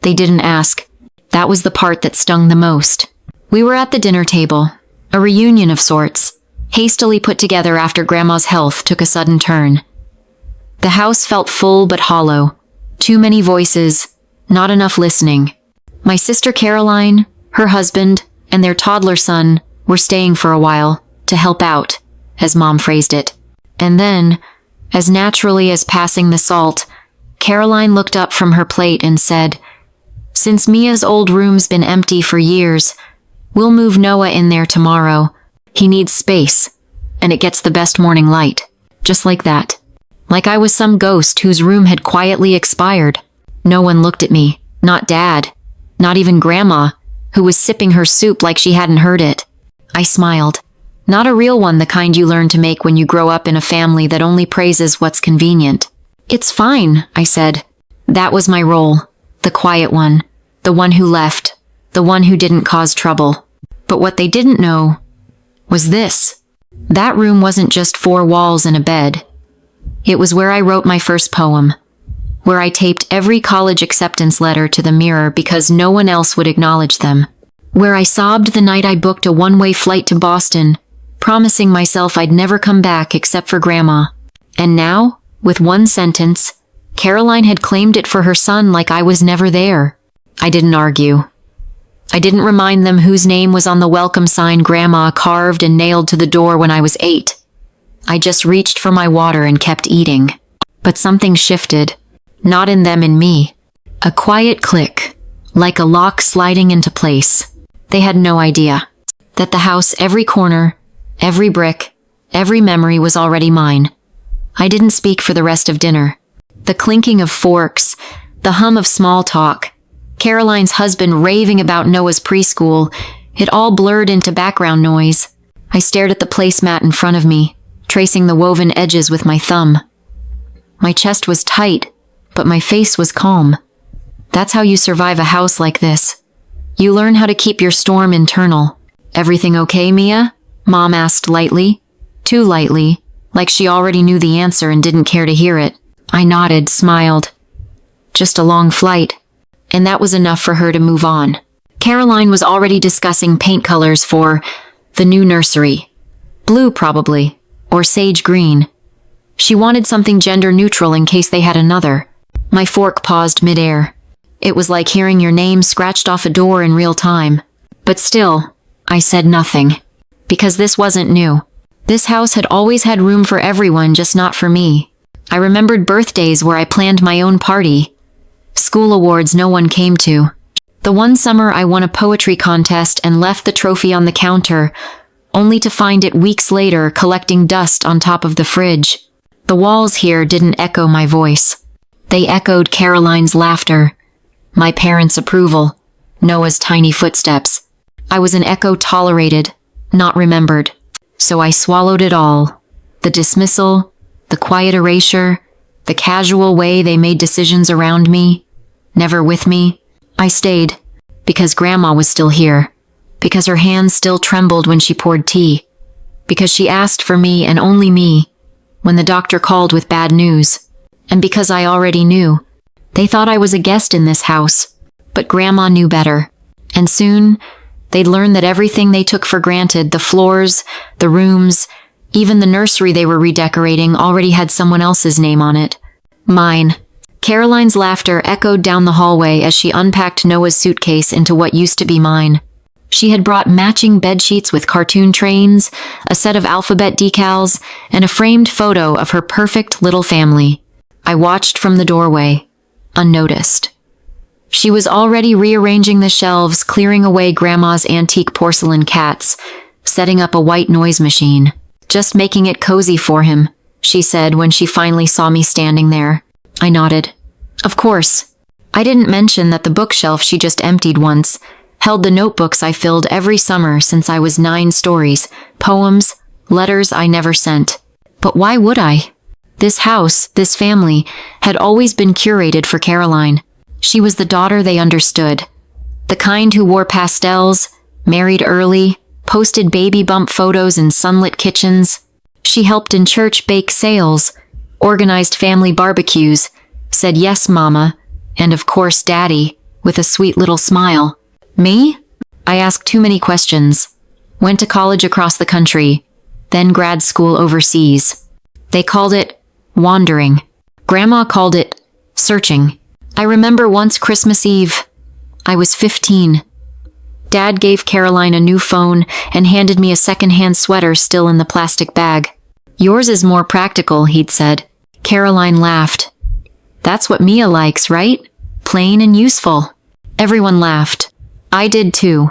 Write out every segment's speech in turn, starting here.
They didn't ask. That was the part that stung the most. We were at the dinner table, a reunion of sorts, hastily put together after Grandma's health took a sudden turn. The house felt full but hollow. Too many voices, not enough listening. My sister Caroline, her husband, and their toddler son were staying for a while, to help out, as Mom phrased it. And then, as naturally as passing the salt, Caroline looked up from her plate and said, "Since Mia's old room's been empty for years, we'll move Noah in there tomorrow. He needs space, and it gets the best morning light." Just like that. Like I was some ghost whose room had quietly expired. No one looked at me, not Dad, not even Grandma, who was sipping her soup like she hadn't heard it. I smiled. Not a real one, the kind you learn to make when you grow up in a family that only praises what's convenient. "It's fine," I said. That was my role. The quiet one. The one who left. The one who didn't cause trouble. But what they didn't know was this. That room wasn't just 4 walls and a bed. It was where I wrote my first poem. Where I taped every college acceptance letter to the mirror because no one else would acknowledge them. Where I sobbed the night I booked a one-way flight to Boston, promising myself I'd never come back except for Grandma. And now, with one sentence, Caroline had claimed it for her son like I was never there. I didn't argue. I didn't remind them whose name was on the welcome sign Grandma carved and nailed to the door when I was 8. I just reached for my water and kept eating. But something shifted. Not in them, in me. A quiet click, like a lock sliding into place. They had no idea that the house, every corner, every brick, every memory was already mine. I didn't speak for the rest of dinner. The clinking of forks, the hum of small talk, Caroline's husband raving about Noah's preschool, it all blurred into background noise. I stared at the placemat in front of me, tracing the woven edges with my thumb. My chest was tight, but my face was calm. That's how you survive a house like this. You learn how to keep your storm internal. "Everything okay, Mia?" Mom asked lightly. Too lightly, like she already knew the answer and didn't care to hear it. I nodded, smiled. Just a long flight. And that was enough for her to move on. Caroline was already discussing paint colors for the new nursery. Blue, probably, or sage green. She wanted something gender neutral in case they had another. My fork paused midair. It was like hearing your name scratched off a door in real time. But still, I said nothing. Because this wasn't new. This house had always had room for everyone, just not for me. I remembered birthdays where I planned my own party. School awards no one came to. The one summer I won a poetry contest and left the trophy on the counter, only to find it weeks later collecting dust on top of the fridge. The walls here didn't echo my voice. They echoed Caroline's laughter, my parents' approval, Noah's tiny footsteps. I was an echo tolerated, not remembered. So I swallowed it all. The dismissal, the quiet erasure, the casual way they made decisions around me, never with me. I stayed, because Grandma was still here, because her hands still trembled when she poured tea, because she asked for me and only me when the doctor called with bad news, and because I already knew. They thought I was a guest in this house, but Grandma knew better, and soon they'd learn that everything they took for granted, the floors, the rooms, even the nursery they were redecorating, already had someone else's name on it. Mine. Caroline's laughter echoed down the hallway as she unpacked Noah's suitcase into what used to be mine. She had brought matching bedsheets with cartoon trains, a set of alphabet decals, and a framed photo of her perfect little family. I watched from the doorway, unnoticed. She was already rearranging the shelves, clearing away Grandma's antique porcelain cats, setting up a white noise machine. "Just making it cozy for him," she said when she finally saw me standing there. I nodded. Of course. I didn't mention that the bookshelf she just emptied once held the notebooks I filled every summer since I was 9 stories, poems, letters I never sent. But why would I? This house, this family, had always been curated for Caroline. She was the daughter they understood. The kind who wore pastels, married early, posted baby bump photos in sunlit kitchens. She helped in church bake sales, organized family barbecues, said yes, Mama, and of course Daddy, with a sweet little smile. Me? I asked too many questions. Went to college across the country, then grad school overseas. They called it wandering. Grandma called it searching. I remember once Christmas Eve. I was 15. Dad gave Caroline a new phone and handed me a second-hand sweater still in the plastic bag. Yours is more practical, he'd said. Caroline laughed. That's what Mia likes, right? Plain and useful. Everyone laughed. I did too.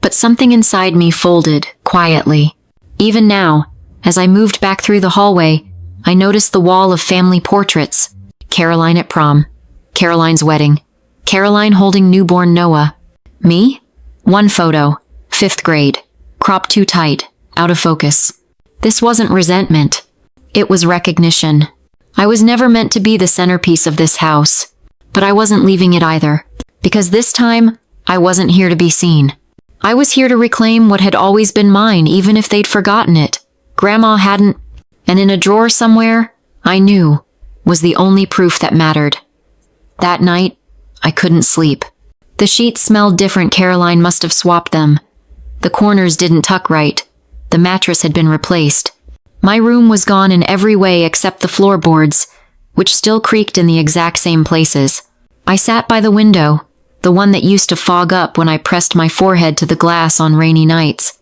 But something inside me folded, quietly. Even now, as I moved back through the hallway, I noticed the wall of family portraits. Caroline at prom. Caroline's wedding. Caroline holding newborn Noah. Me? One photo. 5th grade. Cropped too tight. Out of focus. This wasn't resentment. It was recognition. I was never meant to be the centerpiece of this house. But I wasn't leaving it either. Because this time, I wasn't here to be seen. I was here to reclaim what had always been mine, even if they'd forgotten it. Grandma hadn't, and in a drawer somewhere, I knew, was the only proof that mattered. That night, I couldn't sleep. The sheets smelled different. Caroline must have swapped them. The corners didn't tuck right. The mattress had been replaced. My room was gone in every way except the floorboards, which still creaked in the exact same places. I sat by the window, the one that used to fog up when I pressed my forehead to the glass on rainy nights.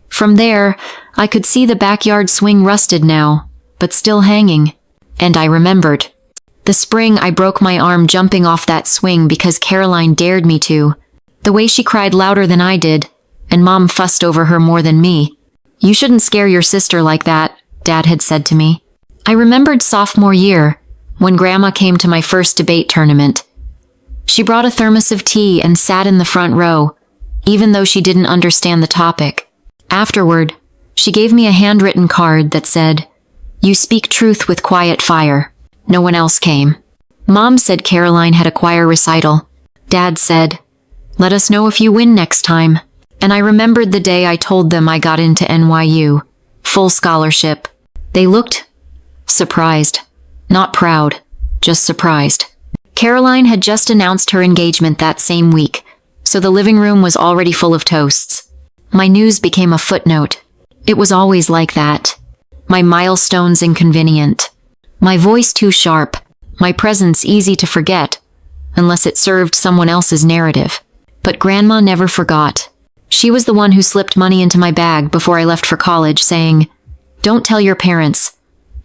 From there, I could see the backyard swing, rusted now, but still hanging. And I remembered. The spring I broke my arm jumping off that swing because Caroline dared me to. The way she cried louder than I did, and Mom fussed over her more than me. You shouldn't scare your sister like that, Dad had said to me. I remembered sophomore year, when Grandma came to my first debate tournament. She brought a thermos of tea and sat in the front row, even though she didn't understand the topic. Afterward, she gave me a handwritten card that said, "You speak truth with quiet fire." No one else came. Mom said Caroline had a choir recital. Dad said, "Let us know if you win next time." And I remembered the day I told them I got into NYU. Full scholarship. They looked surprised. Not proud, just surprised. Caroline had just announced her engagement that same week, so the living room was already full of toasts. My news became a footnote. It was always like that. My milestones inconvenient. My voice too sharp. My presence easy to forget, unless it served someone else's narrative. But Grandma never forgot. She was the one who slipped money into my bag before I left for college, saying, "Don't tell your parents.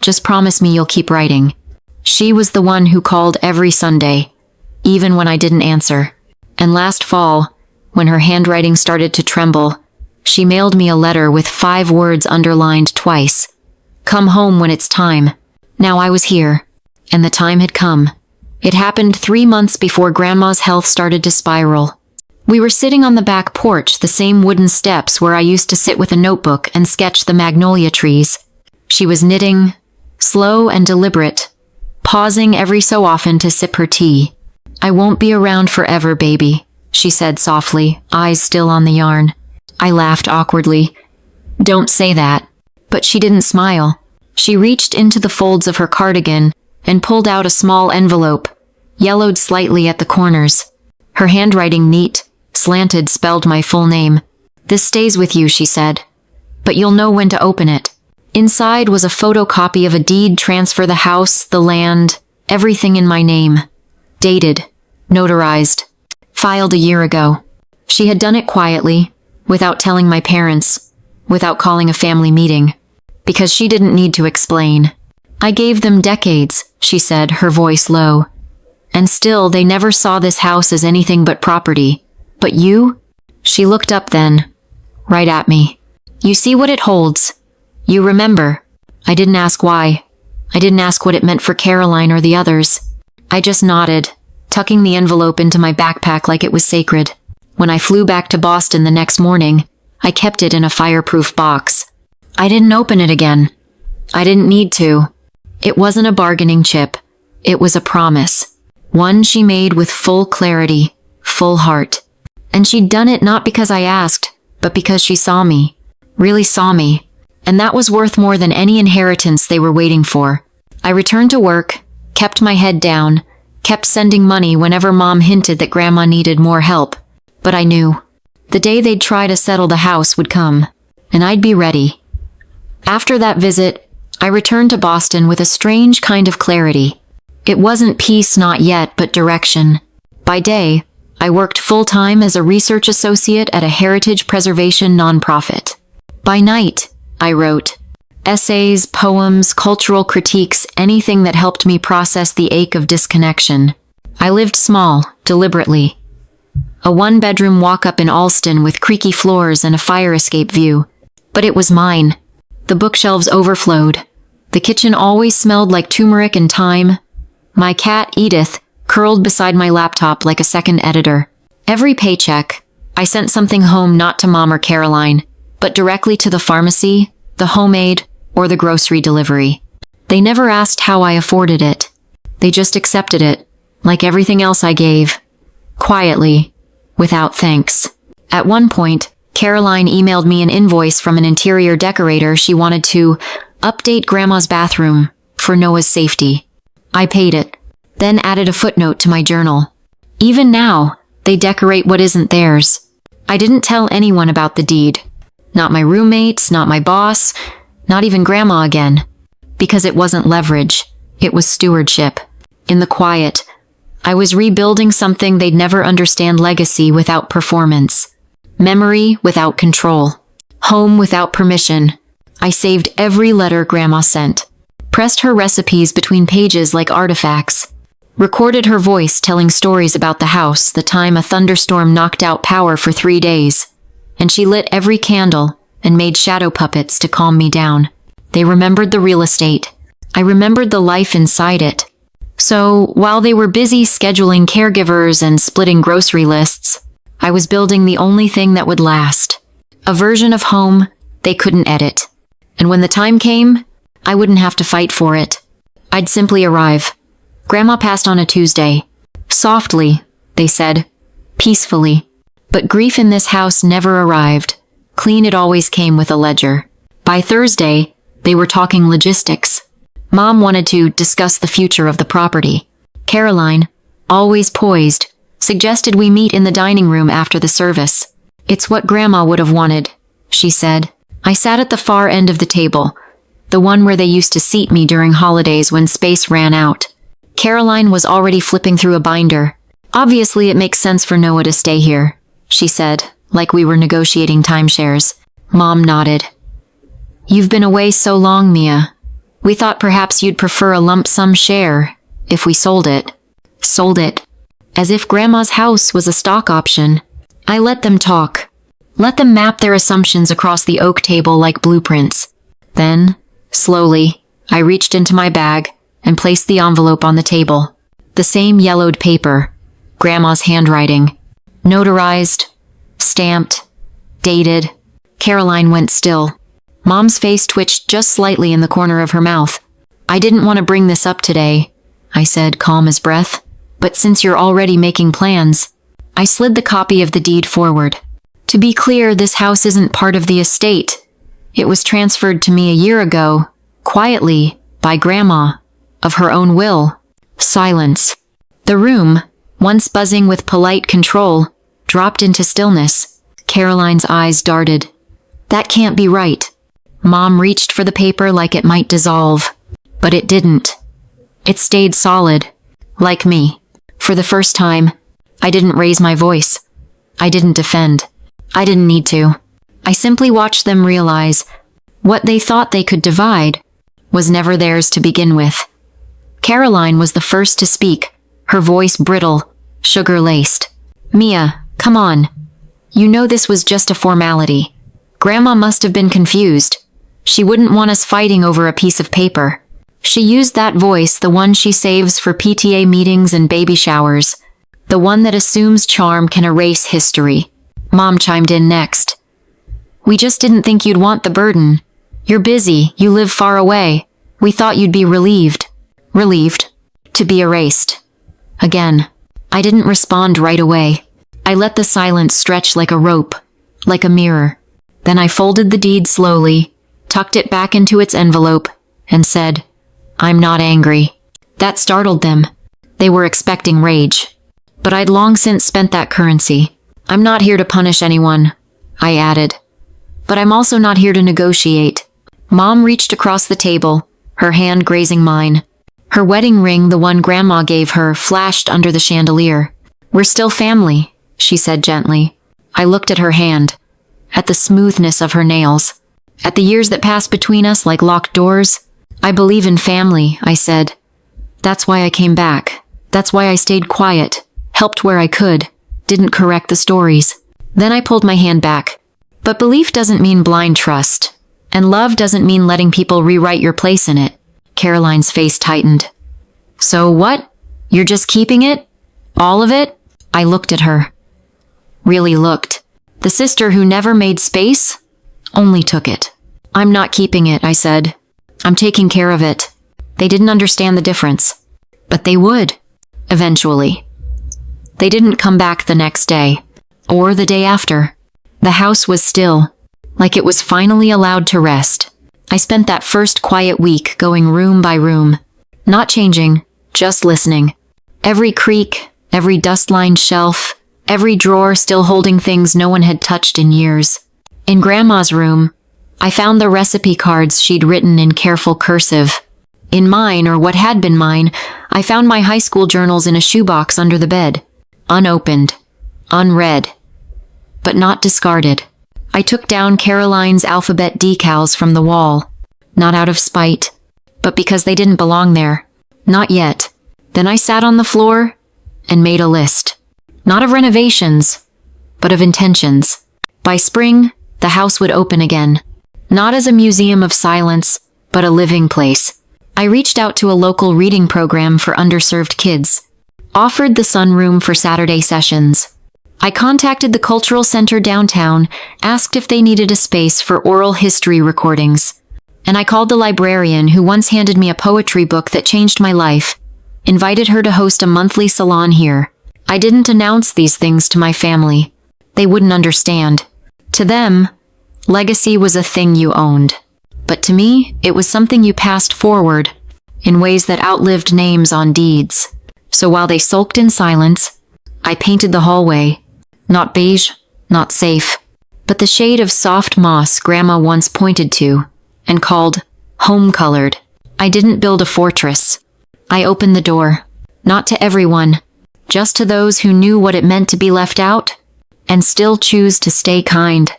Just promise me you'll keep writing." She was the one who called every Sunday, even when I didn't answer. And last fall, when her handwriting started to tremble, she mailed me a letter with 5 words underlined twice. "Come home when it's time." Now I was here, and the time had come. It happened 3 months before Grandma's health started to spiral. We were sitting on the back porch, the same wooden steps where I used to sit with a notebook and sketch the magnolia trees. She was knitting, slow and deliberate, pausing every so often to sip her tea. "I won't be around forever, baby," she said softly, eyes still on the yarn. I laughed awkwardly. "Don't say that." But she didn't smile. She reached into the folds of her cardigan and pulled out a small envelope, yellowed slightly at the corners. Her handwriting, neat, slanted, spelled my full name. "This stays with you," she said, "but you'll know when to open it." Inside was a photocopy of a deed transfer, the house, the land, everything in my name. Dated, notarized, filed a year ago. She had done it quietly, without telling my parents, without calling a family meeting, because she didn't need to explain. "I gave them decades," she said, her voice low. "And still they never saw this house as anything but property. But you?" She looked up then, right at me. "You see what it holds. You remember." I didn't ask why. I didn't ask what it meant for Caroline or the others. I just nodded, tucking the envelope into my backpack like it was sacred. When I flew back to Boston the next morning, I kept it in a fireproof box. I didn't open it again. I didn't need to. It wasn't a bargaining chip. It was a promise. One she made with full clarity, full heart. And she'd done it not because I asked, but because she saw me. Really saw me. And that was worth more than any inheritance they were waiting for. I returned to work, kept my head down, kept sending money whenever Mom hinted that Grandma needed more help. But I knew. The day they'd try to settle the house would come, and I'd be ready. After that visit, I returned to Boston with a strange kind of clarity. It wasn't peace not yet, but direction. By day, I worked full-time as a research associate at a heritage preservation nonprofit. By night, I wrote essays, poems, cultural critiques, anything that helped me process the ache of disconnection. I lived small, deliberately. A one-bedroom walk-up in Alston with creaky floors and a fire escape view. But it was mine. The bookshelves overflowed. The kitchen always smelled like turmeric and thyme. My cat, Edith, curled beside my laptop like a second editor. Every paycheck, I sent something home, not to Mom or Caroline, but directly to the pharmacy, the home aid, or the grocery delivery. They never asked how I afforded it. They just accepted it, like everything else I gave. Quietly, without thanks. At one point, Caroline emailed me an invoice from an interior decorator. She wanted to update Grandma's bathroom for Noah's safety. I paid it, then added a footnote to my journal. Even now, they decorate what isn't theirs. I didn't tell anyone about the deed. Not my roommates, not my boss, not even Grandma again. Because it wasn't leverage, it was stewardship. In the quiet, I was rebuilding something they'd never understand: legacy without performance. Memory without control. Home without permission. I saved every letter Grandma sent. Pressed her recipes between pages like artifacts. Recorded her voice telling stories about the house, the time a thunderstorm knocked out power for 3 days. And she lit every candle and made shadow puppets to calm me down. They remembered the real estate. I remembered the life inside it. So, while they were busy scheduling caregivers and splitting grocery lists, I was building the only thing that would last. A version of home they couldn't edit. And when the time came, I wouldn't have to fight for it. I'd simply arrive. Grandma passed on a Tuesday. Softly, they said. Peacefully. But grief in this house never arrived. Clean, it always came with a ledger. By Thursday, they were talking logistics. Mom wanted to discuss the future of the property. Caroline, always poised, suggested we meet in the dining room after the service. It's what Grandma would have wanted, she said. I sat at the far end of the table, the one where they used to seat me during holidays when space ran out. Caroline was already flipping through a binder. Obviously, it makes sense for Noah to stay here, she said, like we were negotiating timeshares. Mom nodded. You've been away so long, Mia. We thought perhaps you'd prefer a lump sum share, if we sold it. Sold it. As if Grandma's house was a stock option. I let them talk. Let them map their assumptions across the oak table like blueprints. Then, slowly, I reached into my bag and placed the envelope on the table. The same yellowed paper. Grandma's handwriting. Notarized. Stamped. Dated. Caroline went still. Mom's face twitched just slightly in the corner of her mouth. I didn't want to bring this up today, I said, calm as breath. But since you're already making plans, I slid the copy of the deed forward. To be clear, this house isn't part of the estate. It was transferred to me a year ago, quietly, by Grandma, of her own will. Silence. The room, once buzzing with polite control, dropped into stillness. Caroline's eyes darted. That can't be right. Mom reached for the paper like it might dissolve. But it didn't. It stayed solid. Like me. For the first time, I didn't raise my voice. I didn't defend. I didn't need to. I simply watched them realize what they thought they could divide was never theirs to begin with. Caroline was the first to speak, her voice brittle, sugar-laced. Mia, come on. You know this was just a formality. Grandma must have been confused. She wouldn't want us fighting over a piece of paper. She used that voice, the one she saves for PTA meetings and baby showers. The one that assumes charm can erase history. Mom chimed in next. We just didn't think you'd want the burden. You're busy, you live far away. We thought you'd be relieved. Relieved. To be erased. Again. I didn't respond right away. I let the silence stretch like a rope, like a mirror. Then I folded the deed slowly, tucked it back into its envelope, and said, I'm not angry. That startled them. They were expecting rage. But I'd long since spent that currency. I'm not here to punish anyone, I added. But I'm also not here to negotiate. Mom reached across the table, her hand grazing mine. Her wedding ring, the one Grandma gave her, flashed under the chandelier. We're still family, she said gently. I looked at her hand, at the smoothness of her nails, at the years that passed between us like locked doors. I believe in family, I said. That's why I came back. That's why I stayed quiet, helped where I could, didn't correct the stories. Then I pulled my hand back. But belief doesn't mean blind trust, and love doesn't mean letting people rewrite your place in it. Caroline's face tightened. So what? You're just keeping it? All of it? I looked at her. Really looked. The sister who never made space? Only took it. I'm not keeping it, I said. I'm taking care of it. They didn't understand the difference. But they would. Eventually. They didn't come back the next day. Or the day after. The house was still, like it was finally allowed to rest. I spent that first quiet week going room by room. Not changing, just listening. Every creak, every dust-lined shelf, every drawer still holding things no one had touched in years. In Grandma's room, I found the recipe cards she'd written in careful cursive. In mine, or what had been mine, I found my high school journals in a shoebox under the bed. Unopened. Unread. But not discarded. I took down Caroline's alphabet decals from the wall. Not out of spite, but because they didn't belong there. Not yet. Then I sat on the floor and made a list. Not of renovations, but of intentions. By spring, the house would open again. Not as a museum of silence, but a living place. I reached out to a local reading program for underserved kids. Offered the sunroom for Saturday sessions. I contacted the cultural center downtown, asked if they needed a space for oral history recordings. And I called the librarian who once handed me a poetry book that changed my life, invited her to host a monthly salon here. I didn't announce these things to my family. They wouldn't understand. To them, legacy was a thing you owned. But to me, it was something you passed forward, in ways that outlived names on deeds. So while they sulked in silence, I painted the hallway. Not beige, not safe, but the shade of soft moss Grandma once pointed to and called home-colored. I didn't build a fortress. I opened the door. Not to everyone, just to those who knew what it meant to be left out and still choose to stay kind.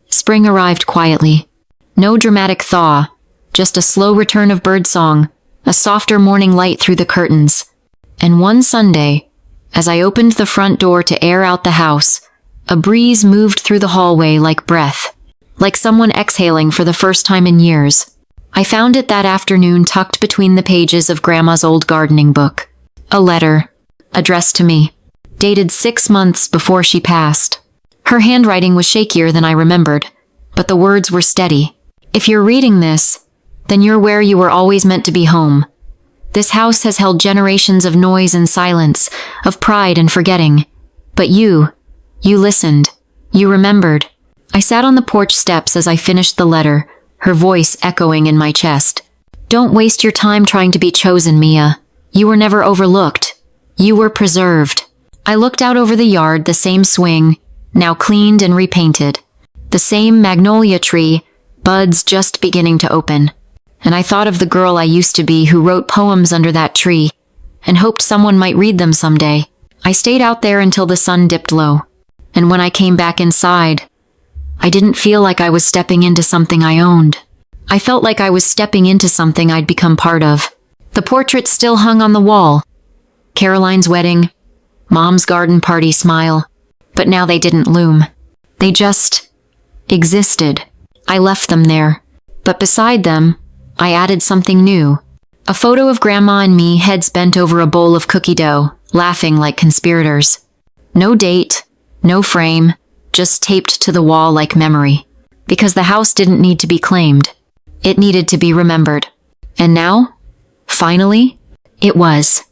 Spring arrived quietly. No dramatic thaw, just a slow return of birdsong, a softer morning light through the curtains. And one Sunday, as I opened the front door to air out the house, a breeze moved through the hallway like breath, like someone exhaling for the first time in years. I found it that afternoon tucked between the pages of Grandma's old gardening book. A letter, addressed to me, dated 6 months before she passed. Her handwriting was shakier than I remembered, but the words were steady. If you're reading this, then you're where you were always meant to be home. This house has held generations of noise and silence, of pride and forgetting. But you listened. You remembered. I sat on the porch steps as I finished the letter, her voice echoing in my chest. Don't waste your time trying to be chosen, Mia. You were never overlooked. You were preserved. I looked out over the yard, the same swing, now cleaned and repainted. The same magnolia tree, buds just beginning to open. And I thought of the girl I used to be who wrote poems under that tree and hoped someone might read them someday. I stayed out there until the sun dipped low. And when I came back inside, I didn't feel like I was stepping into something I owned. I felt like I was stepping into something I'd become part of. The portraits still hung on the wall. Caroline's wedding, Mom's garden party smile. But now they didn't loom. They just existed. I left them there. But beside them, I added something new. A photo of Grandma and me, heads bent over a bowl of cookie dough, laughing like conspirators. No date, no frame, just taped to the wall like memory. Because the house didn't need to be claimed. It needed to be remembered. And now, finally, it was.